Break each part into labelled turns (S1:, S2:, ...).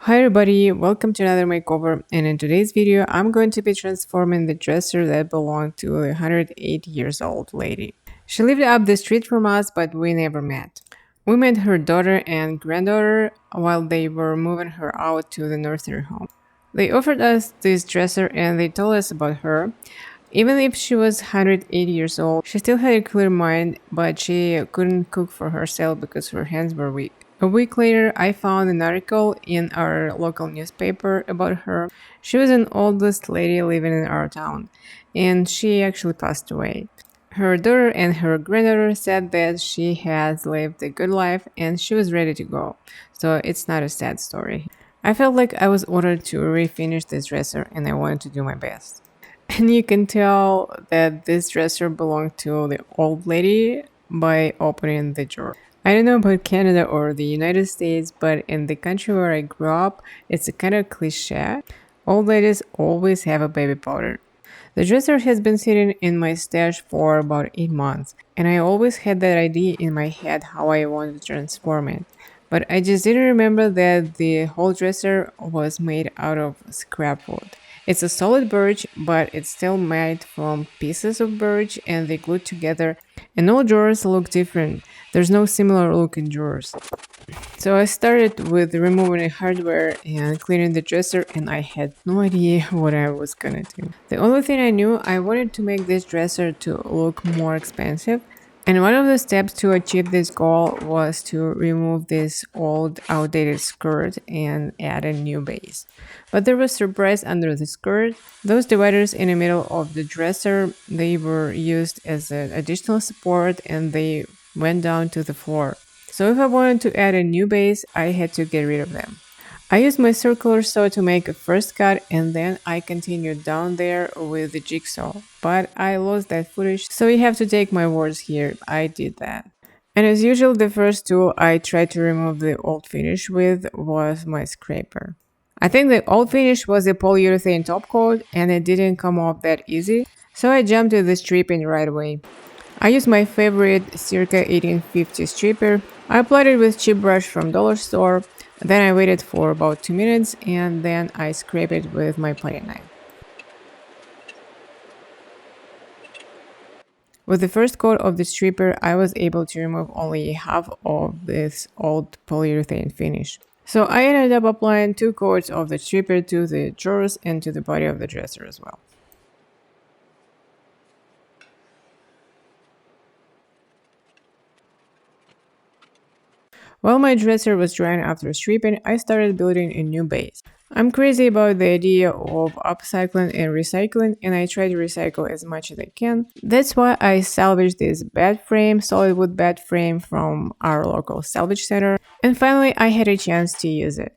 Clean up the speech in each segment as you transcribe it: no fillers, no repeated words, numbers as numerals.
S1: Hi everybody, welcome to another makeover, and in today's video I'm going to be transforming the dresser that belonged to a 108 years old lady. She lived up the street from us, but we never met. We met her daughter and granddaughter while they were moving her out to the nursery home. They offered us this dresser and they told us about her. Even if she was 180 years old, she still had a clear mind, but she couldn't cook for herself because her hands were weak. A week later, I found an article in our local newspaper about her. She was an oldest lady living in our town, and she actually passed away. Her daughter and her granddaughter said that she has lived a good life and she was ready to go, so it's not a sad story. I felt like I was ordered to refinish this dresser and I wanted to do my best. And you can tell that this dresser belonged to the old lady by opening the drawer. I don't know about Canada or the United States, but in the country where I grew up, it's a kind of cliche. Old ladies always have a baby powder. The dresser has been sitting in my stash for about 8 months, and I always had that idea in my head how I wanted to transform it. But I just didn't remember that the whole dresser was made out of scrap wood. It's a solid birch, but it's still made from pieces of birch and they glued together. And all drawers look different. There's no similar look in drawers. So I started with removing the hardware and cleaning the dresser, and I had no idea what I was gonna do. The only thing I knew, I wanted to make this dresser to look more expensive. And one of the steps to achieve this goal was to remove this old outdated skirt and add a new base. But there was a surprise under the skirt. Those dividers in the middle of the dresser, they were used as an additional support and they went down to the floor. So if I wanted to add a new base, I had to get rid of them. I used my circular saw to make a first cut and then I continued down there with the jigsaw. But I lost that footage, so you have to take my words here. I did that. And as usual, the first tool I tried to remove the old finish with was my scraper. I think the old finish was a polyurethane top coat and it didn't come off that easy, so I jumped to the stripping right away. I used my favorite circa 1850 stripper. I applied it with cheap brush from dollar store. Then I waited for about 2 minutes and then I scraped it with my plating knife. With the first coat of the stripper, I was able to remove only half of this old polyurethane finish. So I ended up applying 2 coats of the stripper to the drawers and to the body of the dresser as well. While my dresser was drying after stripping, I started building a new base. I'm crazy about the idea of upcycling and recycling, and I try to recycle as much as I can. That's why I salvaged this bed frame, solid wood bed frame from our local salvage center, and finally I had a chance to use it.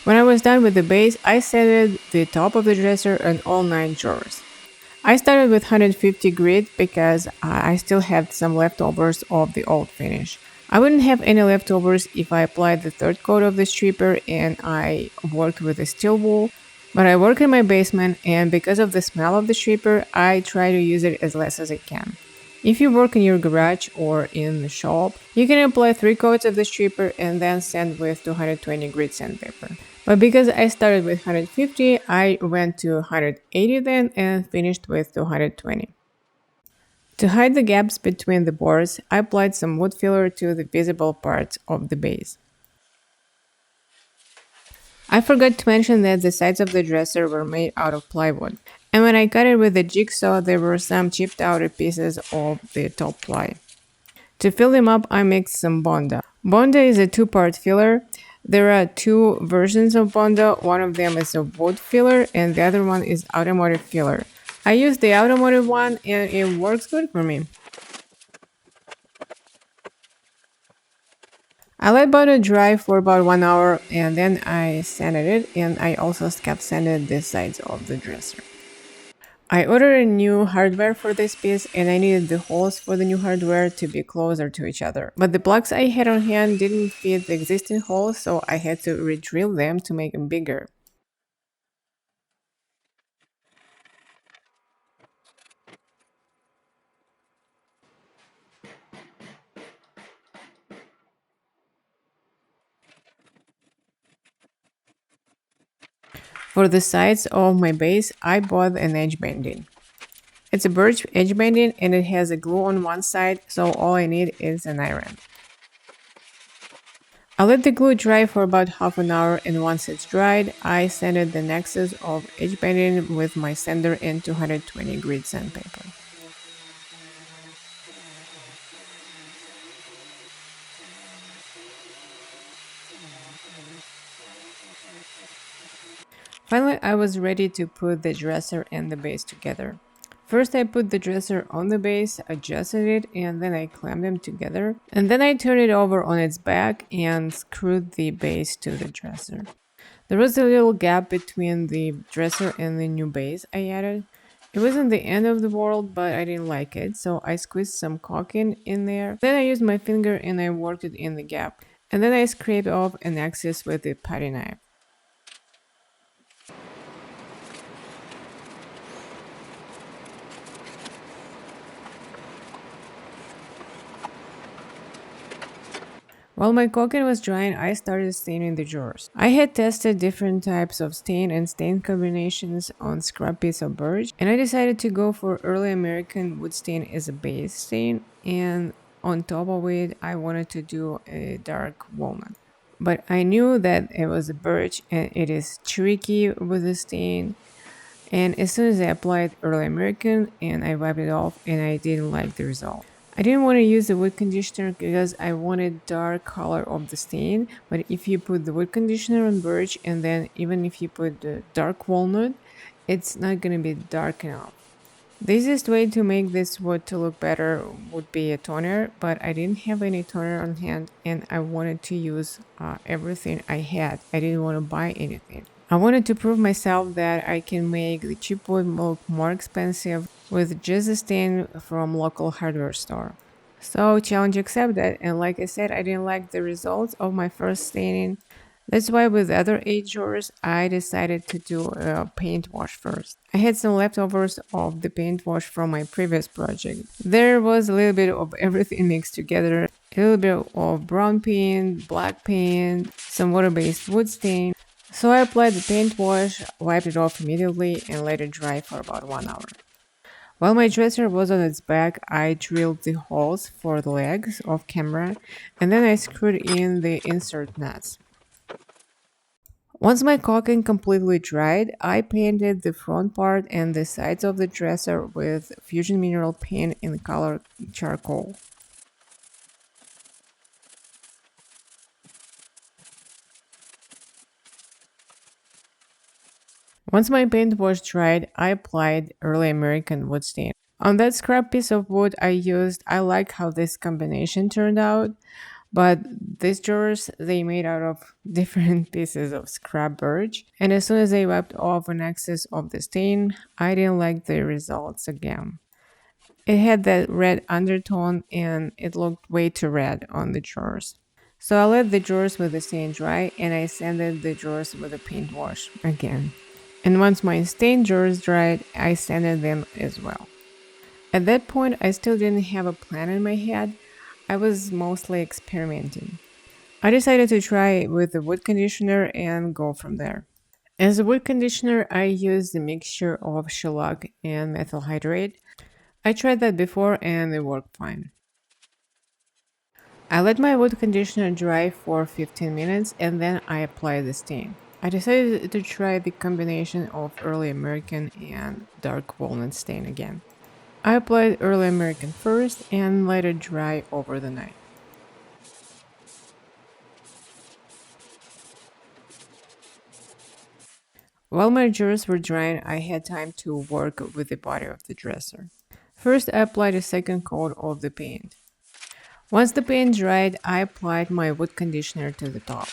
S1: When I was done with the base, I set the top of the dresser and all 9 drawers. I started with 150 grit because I still had some leftovers of the old finish. I wouldn't have any leftovers if I applied the third coat of the stripper and I worked with a steel wool, but I work in my basement and because of the smell of the stripper, I try to use it as less as I can. If you work in your garage or in the shop, you can apply 3 coats of the stripper and then sand with 220 grit sandpaper. But because I started with 150, I went to 180 then and finished with 220. To hide the gaps between the boards, I applied some wood filler to the visible parts of the base. I forgot to mention that the sides of the dresser were made out of plywood, and when I cut it with the jigsaw, there were some chipped out pieces of the top ply. To fill them up, I mixed some Bonda. Bonda is a two-part filler. There are two versions of Bonda. One of them is a wood filler and the other one is automotive filler. I use the automotive one and it works good for me. I let butter dry for about 1 hour and then I sanded it, and I also kept sanded the sides of the dresser. I ordered a new hardware for this piece and I needed the holes for the new hardware to be closer to each other. But the blocks I had on hand didn't fit the existing holes, so I had to re-drill them to make them bigger. For the sides of my base, I bought an edge banding. It's a birch edge banding and it has a glue on one side, so all I need is an iron. I let the glue dry for about half an hour, and once it's dried, I sanded the nexus of edge banding with my sander and 220 grit sandpaper. Finally, I was ready to put the dresser and the base together. First, I put the dresser on the base, adjusted it, and then I clamped them together. And then I turned it over on its back and screwed the base to the dresser. There was a little gap between the dresser and the new base I added. It wasn't the end of the world, but I didn't like it, so I squeezed some caulking in there. Then I used my finger and I worked it in the gap. And then I scraped off an excess with a putty knife. While my caulking was drying, I started staining the drawers. I had tested different types of stain and stain combinations on scrap piece of birch, and I decided to go for early American wood stain as a base stain, and on top of it, I wanted to do a dark walnut. But I knew that it was a birch and it is tricky with the stain. And as soon as I applied early American and I wiped it off, and I didn't like the result. I didn't want to use the wood conditioner because I wanted dark color of the stain, but if you put the wood conditioner on birch and then even if you put the dark walnut, it's not going to be dark enough. The easiest way to make this wood to look better would be a toner, but I didn't have any toner on hand and I wanted to use everything I had. I didn't want to buy anything. I wanted to prove myself that I can make the cheap wood look more expensive with just a stain from local hardware store. So challenge accepted, and like I said, I didn't like the results of my first staining. That's why with the other 8 drawers, I decided to do a paint wash first. I had some leftovers of the paint wash from my previous project. There was a little bit of everything mixed together, a little bit of brown paint, black paint, some water-based wood stain. So I applied the paint wash, wiped it off immediately, and let it dry for about 1 hour. While my dresser was on its back, I drilled the holes for the legs off camera, and then I screwed in the insert nuts. Once my caulking completely dried, I painted the front part and the sides of the dresser with Fusion Mineral paint in color charcoal. Once my paint was dried, I applied early American wood stain. On that scrap piece of wood I like how this combination turned out, but these drawers, they made out of different pieces of scrap birch, and as soon as I wiped off an excess of the stain, I didn't like the results again. It had that red undertone and it looked way too red on the drawers. So I let the drawers with the stain dry and I sanded the drawers with a paint wash again. And once my stained drawers dried, I sanded them as well. At that point, I still didn't have a plan in my head. I was mostly experimenting. I decided to try with the wood conditioner and go from there. As a wood conditioner, I used a mixture of shellac and methyl hydrate. I tried that before and it worked fine. I let my wood conditioner dry for 15 minutes and then I applied the stain. I decided to try the combination of early American and dark walnut stain again. I applied early American first and let it dry over the night. While my drawers were drying, I had time to work with the body of the dresser. First, I applied a second coat of the paint. Once the paint dried, I applied my wood conditioner to the top.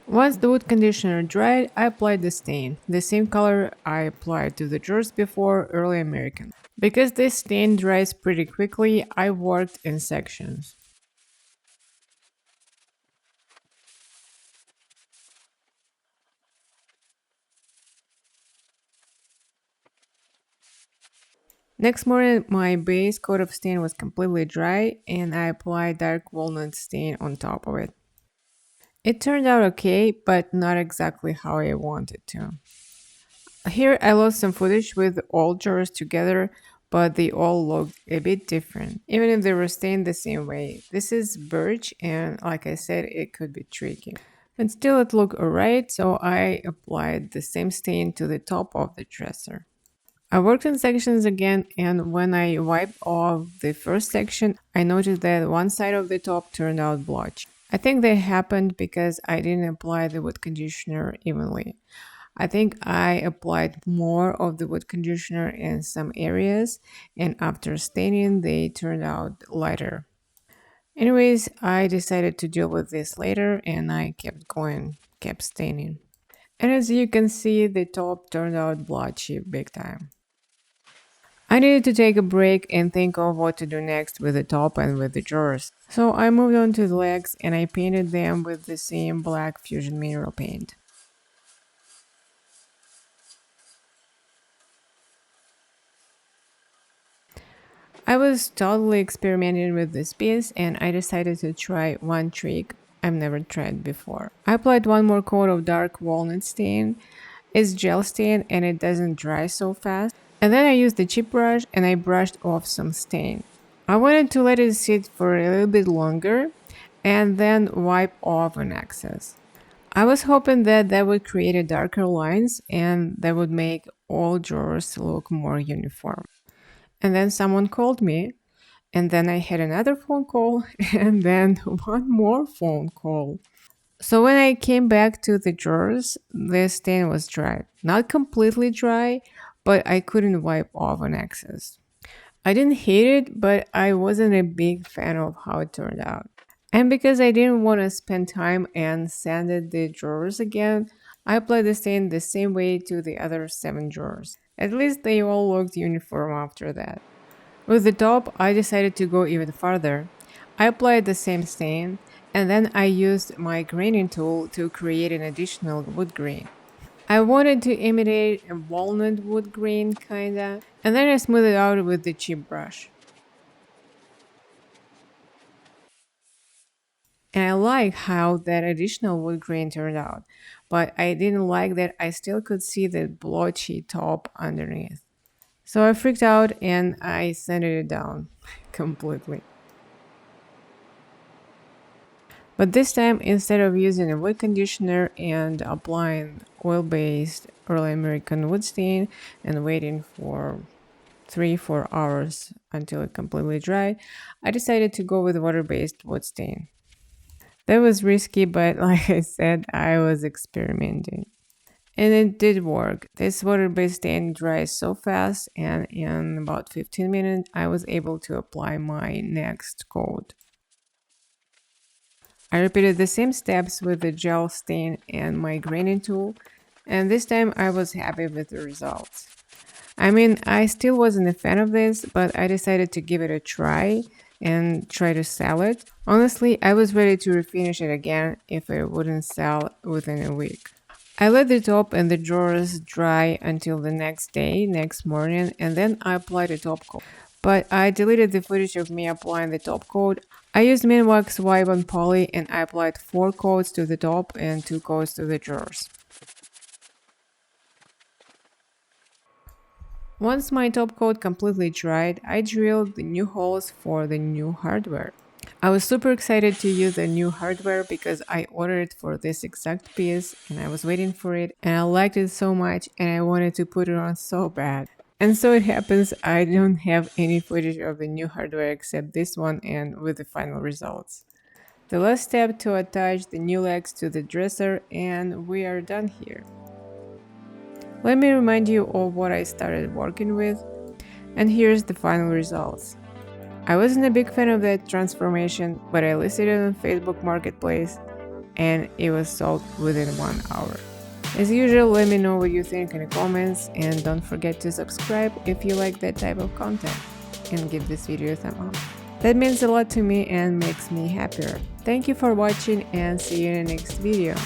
S1: Once the wood conditioner dried, I applied the stain, the same color I applied to the drawers before, early American. Because this stain dries pretty quickly, I worked in sections. Next morning, my base coat of stain was completely dry and I applied dark walnut stain on top of it. It turned out okay, but not exactly how I wanted to. Here I lost some footage with all jars together, but they all looked a bit different, even if they were stained the same way. This is birch, and like I said, it could be tricky. But still, it looked alright, so I applied the same stain to the top of the dresser. I worked in sections again, and when I wiped off the first section, I noticed that one side of the top turned out blotchy. I think that happened because I didn't apply the wood conditioner evenly. I think I applied more of the wood conditioner in some areas, and after staining, they turned out lighter. Anyways, I decided to deal with this later, and I kept going, kept staining. And as you can see, the top turned out blotchy big time. I needed to take a break and think of what to do next with the top and with the drawers. So I moved on to the legs and I painted them with the same black fusion mineral paint. I was totally experimenting with this piece and I decided to try one trick I've never tried before. I applied one more coat of dark walnut stain. It's gel stain and it doesn't dry so fast. And then I used the chip brush and I brushed off some stain. I wanted to let it sit for a little bit longer and then wipe off an excess. I was hoping that that would create a darker lines and that would make all drawers look more uniform. And then someone called me, and then I had another phone call, and then one more phone call. So when I came back to the drawers, the stain was dry. Not completely dry, but I couldn't wipe off an excess. I didn't hate it, but I wasn't a big fan of how it turned out. And because I didn't want to spend time and sanded the drawers again, I applied the stain the same way to the other 7 drawers. At least they all looked uniform after that. With the top, I decided to go even farther. I applied the same stain, and then I used my graining tool to create an additional wood grain. I wanted to imitate a walnut wood grain, kinda, and then I smoothed it out with the chip brush. And I like how that additional wood grain turned out, but I didn't like that I still could see the blotchy top underneath. So I freaked out and I sanded it down completely. But this time, instead of using a wood conditioner and applying oil-based early American wood stain and waiting for 3-4 hours until it completely dry, I decided to go with water-based wood stain. That was risky, but like I said, I was experimenting. And it did work. This water-based stain dries so fast, and in about 15 minutes, I was able to apply my next coat. I repeated the same steps with the gel stain and my graining tool, and this time I was happy with the results. I mean, I still wasn't a fan of this, but I decided to give it a try and try to sell it. Honestly, I was ready to refinish it again if it wouldn't sell within a week. I let the top and the drawers dry until the next day, next morning, and then I applied a top coat. But I deleted the footage of me applying the top coat. I used Minwax Wipe on Poly and I applied 4 coats to the top and 2 coats to the drawers. Once my top coat completely dried, I drilled the new holes for the new hardware. I was super excited to use the new hardware because I ordered it for this exact piece and I was waiting for it and I liked it so much and I wanted to put it on so bad. And so it happens, I don't have any footage of the new hardware except this one and with the final results. The last step to attach the new legs to the dresser and we are done here. Let me remind you of what I started working with, and here's the final results. I wasn't a big fan of that transformation, but I listed it on Facebook Marketplace and it was sold within 1 hour. As usual, let me know what you think in the comments and don't forget to subscribe if you like that type of content and give this video a thumb up. That means a lot to me and makes me happier. Thank you for watching and see you in the next video.